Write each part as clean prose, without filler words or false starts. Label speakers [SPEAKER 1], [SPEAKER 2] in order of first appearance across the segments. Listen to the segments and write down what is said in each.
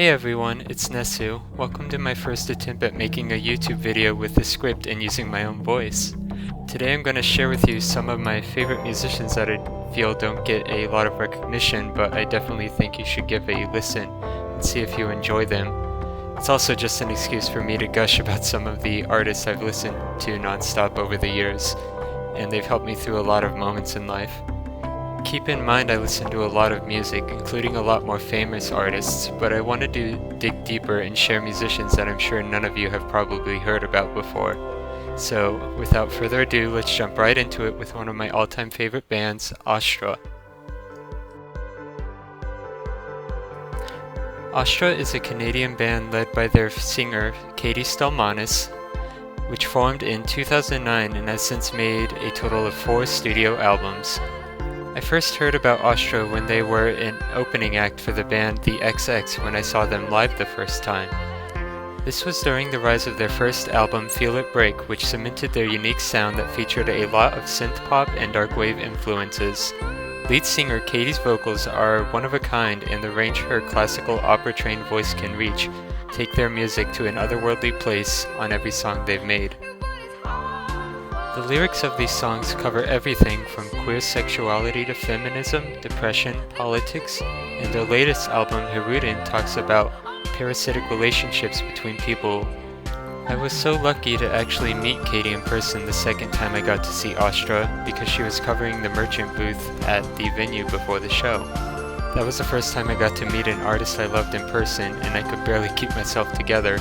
[SPEAKER 1] Hey everyone, it's Nesu. Welcome to my first attempt at making a YouTube video with a script and using my own voice. Today I'm going to share with you some of my favorite musicians that I feel don't get a lot of recognition, but I definitely think you should give a listen and see if you enjoy them. It's also just an excuse for me to gush about some of the artists I've listened to nonstop over the years, and they've helped me through a lot of moments in life. Keep in mind I listen to a lot of music, including a lot more famous artists, but I wanted to dig deeper and share musicians that I'm sure none of you have probably heard about before. So, without further ado, let's jump right into it with one of my all-time favorite bands, Austra. Austra is a Canadian band led by their singer, Katie Stelmanis, which formed in 2009 and has since made a total of 4 studio albums. I first heard about Austra when they were an opening act for the band the XX when I saw them live the first time. This was during the rise of their first album Feel It Break, which cemented their unique sound that featured a lot of synth-pop and dark wave influences. Lead singer Katie's vocals are one of a kind, and the range her classical opera-trained voice can reach take their music to an otherworldly place on every song they've made. The lyrics of these songs cover everything from queer sexuality to feminism, depression, politics, and their latest album, Hiruden, talks about parasitic relationships between people. I was so lucky to actually meet Katie in person the second time I got to see Austra because she was covering the merchant booth at the venue before the show. That was the first time I got to meet an artist I loved in person, and I could barely keep myself together.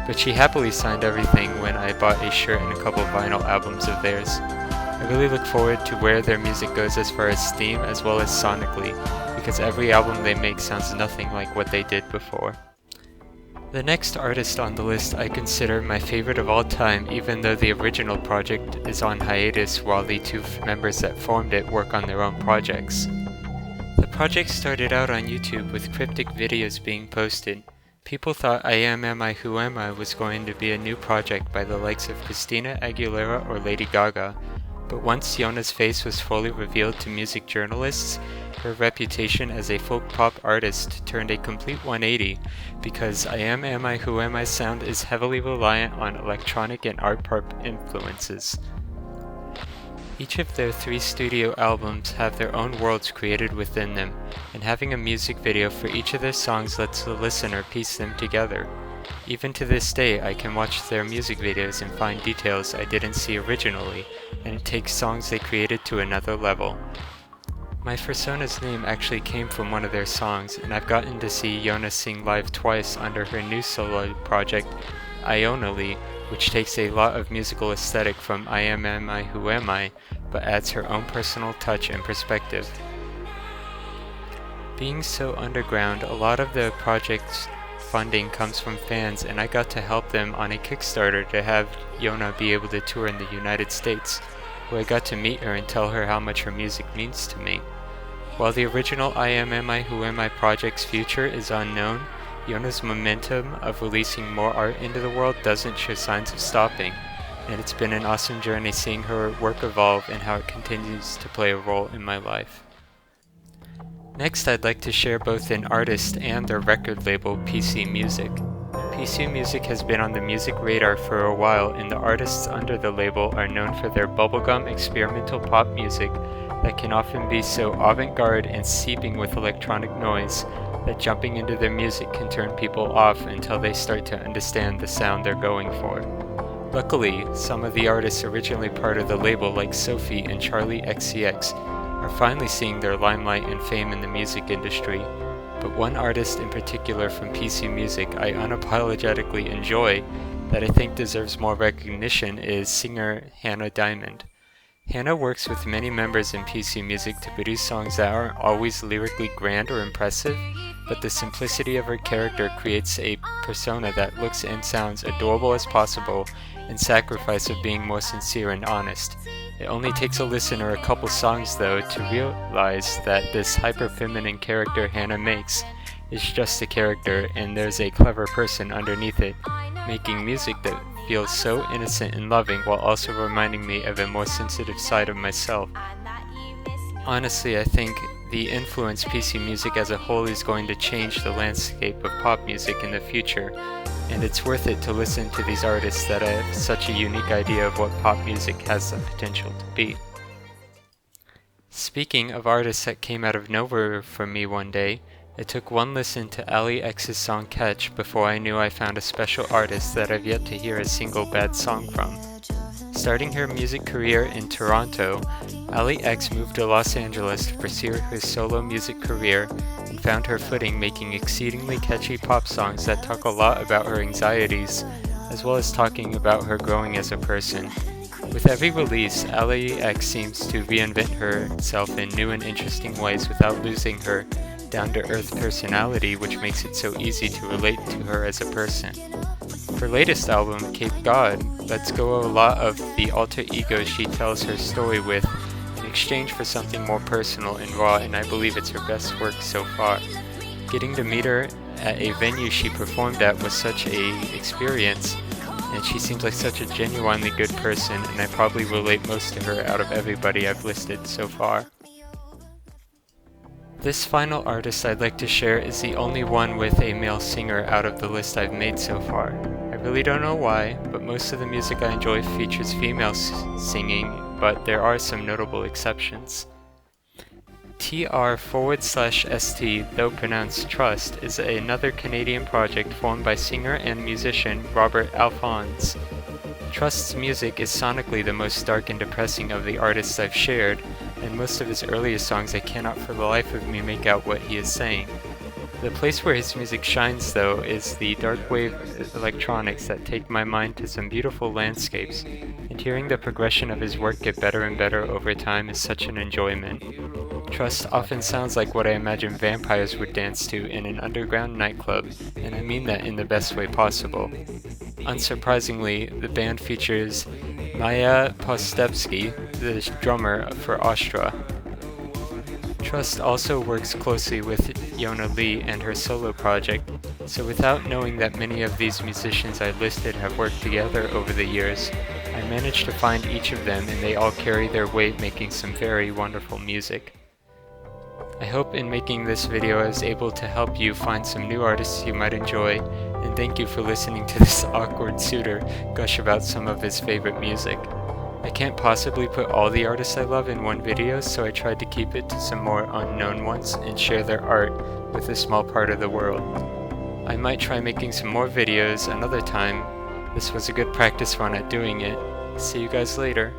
[SPEAKER 1] But she happily signed everything when I bought a shirt and a couple vinyl albums of theirs. I really look forward to where their music goes as far as theme as well as sonically, because every album they make sounds nothing like what they did before. The next artist on the list I consider my favorite of all time, even though the original project is on hiatus while the 2 members that formed it work on their own projects. The project started out on YouTube with cryptic videos being posted. People thought iamamiwhoami was going to be a new project by the likes of Christina Aguilera or Lady Gaga, but once Yona's face was fully revealed to music journalists, her reputation as a folk pop artist turned a complete 180 because iamamiwhoami's sound is heavily reliant on electronic and art pop influences. Each of their 3 studio albums have their own worlds created within them, and having a music video for each of their songs lets the listener piece them together. Even to this day, I can watch their music videos and find details I didn't see originally, and it takes songs they created to another level. My persona's name actually came from one of their songs, and I've gotten to see Yona sing live twice under her new solo project, Ionally, which takes a lot of musical aesthetic from iamamiwhoami, but adds her own personal touch and perspective. Being so underground, a lot of the project's funding comes from fans, and I got to help them on a Kickstarter to have Yona be able to tour in the United States, where I got to meet her and tell her how much her music means to me. While the original iamamiwhoami project's future is unknown, Yona's momentum of releasing more art into the world doesn't show signs of stopping, and it's been an awesome journey seeing her work evolve and how it continues to play a role in my life. Next, I'd like to share both an artist and their record label, PC Music. PC Music has been on the music radar for a while, and the artists under the label are known for their bubblegum experimental pop music that can often be so avant-garde and seeping with electronic noise that jumping into their music can turn people off until they start to understand the sound they're going for. Luckily, some of the artists originally part of the label like Sophie and Charlie XCX are finally seeing their limelight and fame in the music industry, but one artist in particular from PC Music I unapologetically enjoy that I think deserves more recognition is singer Hannah Diamond. Hannah works with many members in PC Music to produce songs that aren't always lyrically grand or impressive, but the simplicity of her character creates a persona that looks and sounds adorable as possible in sacrifice of being more sincere and honest. It only takes a listener a couple songs though to realize that this hyper-feminine character Hannah makes is just a character and there's a clever person underneath it, making music that feels so innocent and loving while also reminding me of a more sensitive side of myself. Honestly, I think the influence PC music as a whole is going to change the landscape of pop music in the future, and it's worth it to listen to these artists that have such a unique idea of what pop music has the potential to be. Speaking of artists that came out of nowhere for me one day, it took one listen to Allie X's song Catch before I knew I found a special artist that I've yet to hear a single bad song from. Starting her music career in Toronto, Allie X moved to Los Angeles to pursue her solo music career and found her footing making exceedingly catchy pop songs that talk a lot about her anxieties, as well as talking about her growing as a person. With every release, Allie X seems to reinvent herself in new and interesting ways without losing her down-to-earth personality, which makes it so easy to relate to her as a person. Her latest album, Cape God, lets go a lot of the alter ego she tells her story with in exchange for something more personal and raw, and I believe it's her best work so far. Getting to meet her at a venue she performed at was such a experience, and she seems like such a genuinely good person, and I probably relate most to her out of everybody I've listed so far. This final artist I'd like to share is the only one with a male singer out of the list I've made so far. I really don't know why, but most of the music I enjoy features female singing, but there are some notable exceptions. TR/ST, though pronounced Trust, is another Canadian project formed by singer and musician Robert Alphonse. Trust's music is sonically the most dark and depressing of the artists I've shared, and most of his earliest songs I cannot for the life of me make out what he is saying. The place where his music shines, though, is the dark wave electronics that take my mind to some beautiful landscapes, and hearing the progression of his work get better and better over time is such an enjoyment. Trust often sounds like what I imagine vampires would dance to in an underground nightclub, and I mean that in the best way possible. Unsurprisingly, the band features Maya Postepsky, the drummer for Austra. Trust also works closely with Yona Lee and her solo project, so without knowing that many of these musicians I listed have worked together over the years, I managed to find each of them and they all carry their weight making some very wonderful music. I hope in making this video I was able to help you find some new artists you might enjoy, and thank you for listening to this awkward suitor gush about some of his favorite music. I can't possibly put all the artists I love in one video, so I tried to keep it to some more unknown ones and share their art with a small part of the world. I might try making some more videos another time. This was a good practice run at doing it. See you guys later.